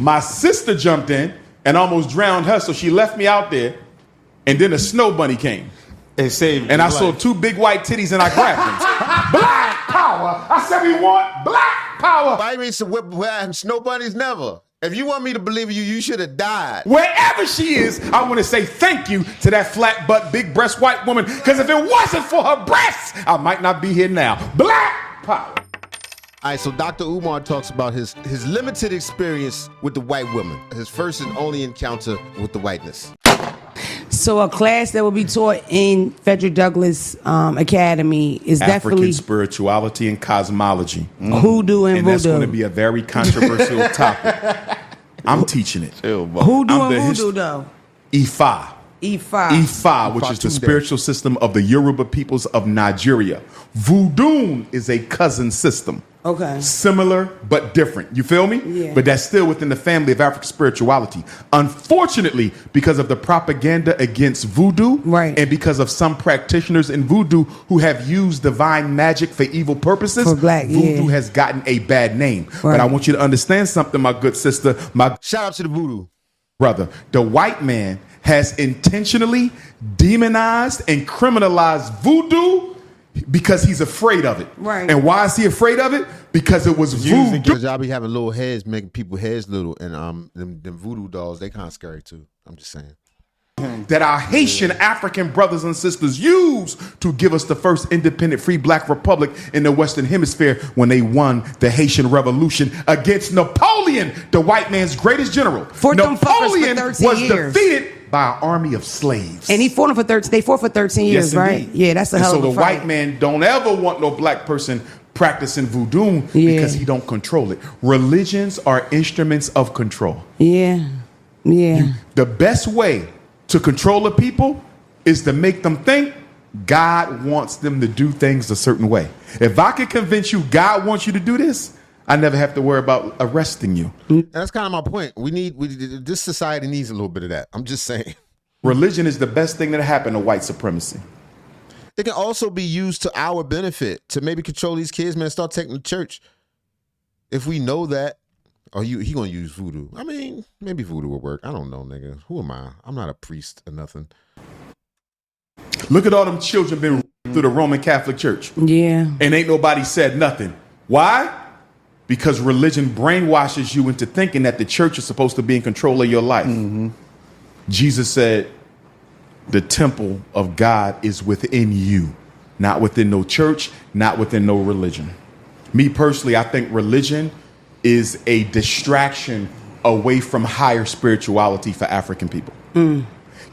My sister jumped in and almost drowned her, so she left me out there. And then a snow bunny came. It saved and I saw two big white titties and I grabbed them. Black power. I said we want black power. I mean, snow bunnies never. If you want me to believe you, you should have died. Wherever she is, I want to say thank you to that flat butt, big breast white woman. Because if it wasn't for her breasts, I might not be here now. Black power. All right, so Dr. Umar talks about his limited experience with the white woman, his first and only encounter with the whiteness. So a class that will be taught in Frederick Douglass Academy is African definitely spirituality and cosmology. Hoodoo and voodoo. That's going to be a very controversial topic. I'm teaching it. Hoodoo and voodoo, though. Ifa. Ifa, which is the spiritual system of the Yoruba peoples of Nigeria. Voodoo is a cousin system. Okay. Similar but different. You feel me? Yeah. But that's still within the family of African spirituality. Unfortunately, because of the propaganda against voodoo, right, and because of some practitioners in voodoo who have used divine magic for evil purposes, for black, voodoo has gotten a bad name. Right. But I want you to understand something, my good sister. Shout out to the voodoo brother. The white man has intentionally demonized and criminalized voodoo because he's afraid of it. Right. And why is he afraid of it? Because it was voodoo. Because y'all be having little heads, making people's heads little, and them voodoo dolls, they kind of scary too. I'm just saying. That our Haitian African brothers and sisters use to give us the first independent free black republic in the Western Hemisphere when they won the Haitian Revolution against Napoleon, the white man's greatest general. Napoleon was defeated by an army of slaves. And he fought for 13. They fought for 13 years, right? Yeah, that's a hell of a fight. So the white man don't ever want no black person practicing voodoo because he don't control it. Religions are instruments of control. Yeah. The best way to control the people is to make them think God wants them to do things a certain way. If I can convince you God wants you to do this, I never have to worry about arresting you. And that's kind of my point. This society needs a little bit of that. I'm just saying. Religion is the best thing that happened to white supremacy. It can also be used to our benefit to maybe control these kids, man. Start taking them to church. If we know that, he gonna use voodoo. I mean, maybe voodoo will work. I don't know, nigga. Who am I? I'm not a priest or nothing. Look at all them children been through the Roman Catholic Church. Yeah. And ain't nobody said nothing. Why? Because religion brainwashes you into thinking that the church is supposed to be in control of your life. Mm-hmm. Jesus said, the temple of God is within you, not within no church, not within no religion. Me personally, I think religion is a distraction away from higher spirituality for African people.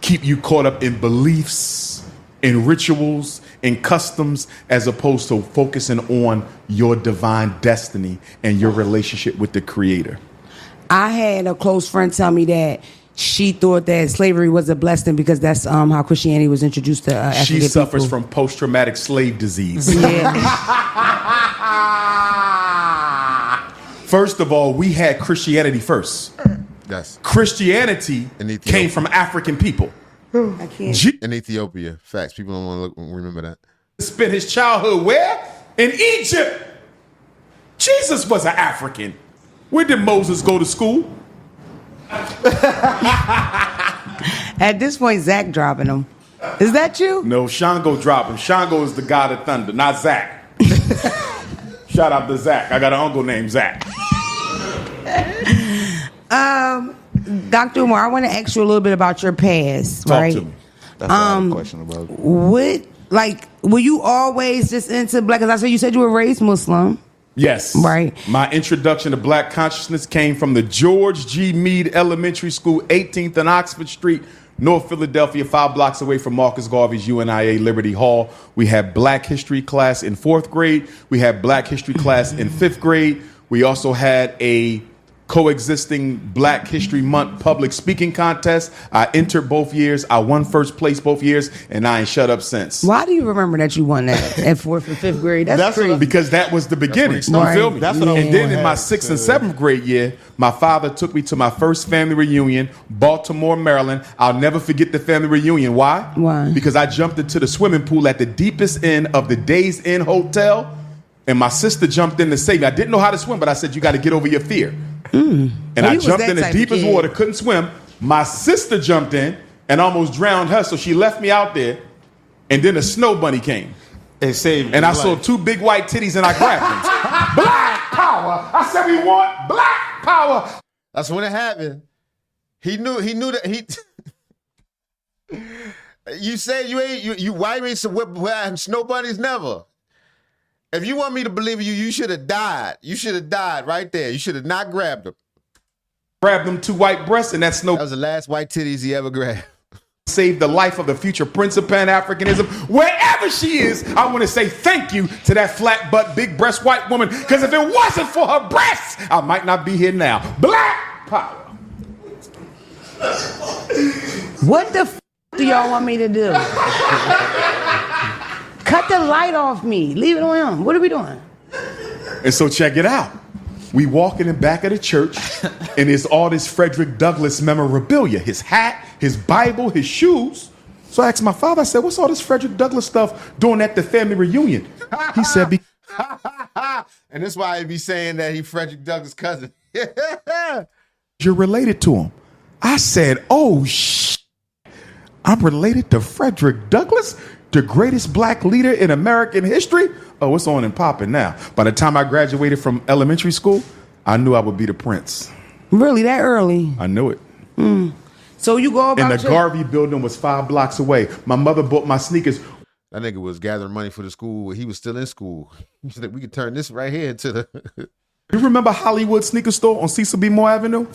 Keep you caught up in beliefs, in rituals, in customs, as opposed to focusing on your divine destiny and your relationship with the Creator. I had a close friend tell me that she thought that slavery was a blessing because that's how Christianity was introduced to African people. She suffers from post-traumatic slave disease. Yeah. First of all, we had Christianity first. Yes. Christianity came from African people. I can't. In Ethiopia. Facts. People don't want to remember that. Spent his childhood where? In Egypt. Jesus was an African. Where did Moses go to school? At this point, Zach dropping him. Is that you? No, Shango dropped him. Shango is the god of thunder, not Zach. Shout out to Zach. I got an uncle named Zach. Dr. Umar, I want to ask you a little bit about your past, Talk right? to me. That's what I had a question about. Were you always just into black? Because I said you said you were raised Muslim. Yes. Right. My introduction to black consciousness came from the George G. Meade Elementary School, 18th and Oxford Street, North Philadelphia, 5 blocks away from Marcus Garvey's UNIA Liberty Hall. We had black history class in 4th grade. We had black history class in 5th grade. We also had a coexisting Black History Month public speaking contest. I entered both years. I won first place both years, and I ain't shut up since. Why do you remember that you won that at 4th and 5th grade? That's crazy. Because that was the beginning. You feel me? And then in my 6th and 7th grade year, my father took me to my first family reunion, Baltimore, Maryland. I'll never forget the family reunion. Why? Why? Because I jumped into the swimming pool at the deepest end of the Days Inn Hotel, and my sister jumped in to save me. I didn't know how to swim, but I said, you got to get over your fear. And So I you was jumped that in the type of deepest kid. water, couldn't swim. My sister jumped in and almost drowned her, so she left me out there. And then a snow bunny came. It saved And I your saw life. 2 big white titties and I grabbed them. Black power. I said we want black power. That's when it happened. He knew that he. You said you why you ain't snow bunnies never. If you want me to believe you, you should have died. You should have died right there. You should have not grabbed them. Grabbed them 2 white breasts and that snow That was the last white titties he ever grabbed. saved the life of the future Prince of Pan-Africanism. Wherever she is, I want to say thank you to that flat butt, big breast white woman. Because if it wasn't for her breasts, I might not be here now. Black power. What the f do y'all want me to do? Cut the light off me. Leave it on him. What are we doing? And so check it out. We walk in the back of the church, and it's all this Frederick Douglass memorabilia. His hat, his Bible, his shoes. So I asked my father, I said, what's all this Frederick Douglass stuff doing at the family reunion? He said, And that's why he be saying that he Frederick Douglass' cousin. you're related to him. I said, oh, I'm related to Frederick Douglass, the greatest black leader in American history? Oh, it's on and popping now. By the time I graduated from elementary school, I knew I would be the prince. Really, that early? I knew it. So you go about And the Garvey building was 5 blocks away. My mother bought my sneakers. That nigga was gathering money for the school. He was still in school. He said, we could turn this right here into the... You remember Hollywood Sneaker Store on Cecil B. Moore Avenue?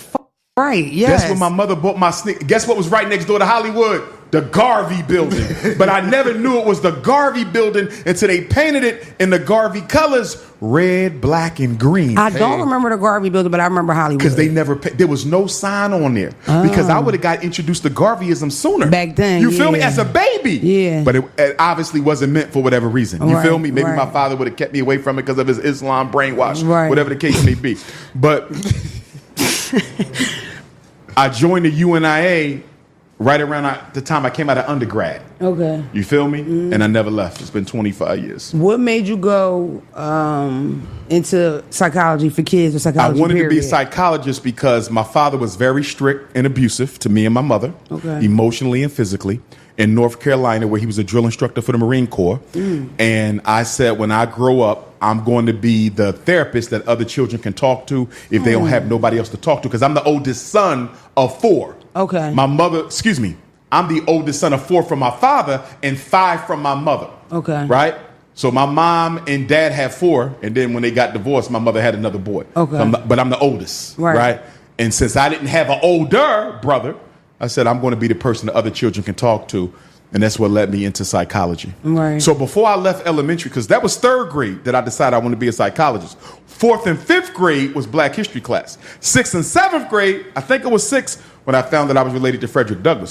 Right, yes. That's where my mother bought my sneakers. Guess what was right next door to Hollywood? The Garvey building. But I never knew it was the Garvey building until they painted it in the Garvey colors, red, black, and green. I don't remember the Garvey building, but I remember Hollywood. Because they never, there was no sign on there. Because I would have got introduced to Garveyism sooner. Back then, You feel me? yeah. As a baby. Yeah. But it obviously wasn't meant for whatever reason. You Right, feel me? Maybe my right. father would have kept me away from it because of his Islam brainwash. Right. Whatever the case may be. But I joined the UNIA right around the time I came out of undergrad. Okay. You feel me? And I never left. It's been 25 years. What made you go into psychology for kids or I psychology? wanted to be a period? psychologist because my father was very strict and abusive to me and my mother, Okay. emotionally and physically, in North Carolina, where he was a drill instructor for the Marine Corps. And I said, when I grow up, I'm going to be the therapist that other children can talk to if they don't have nobody else to talk to, because I'm the oldest son of 4. Okay. My mother, excuse me, I'm the oldest son of 4 from my father and 5 from my mother. Okay. Right? So my mom and dad had 4, and then when they got divorced, my mother had another boy. Okay. So but I'm the oldest. Right. And since I didn't have an older brother, I said, I'm going to be the person that other children can talk to. And that's what led me into psychology. Right. So before I left elementary, because that was 3rd grade that I decided I want to be a psychologist. 4th and 5th grade was Black History class. 6th and 7th grade, I think it was 6, when I found that I was related to Frederick Douglass. So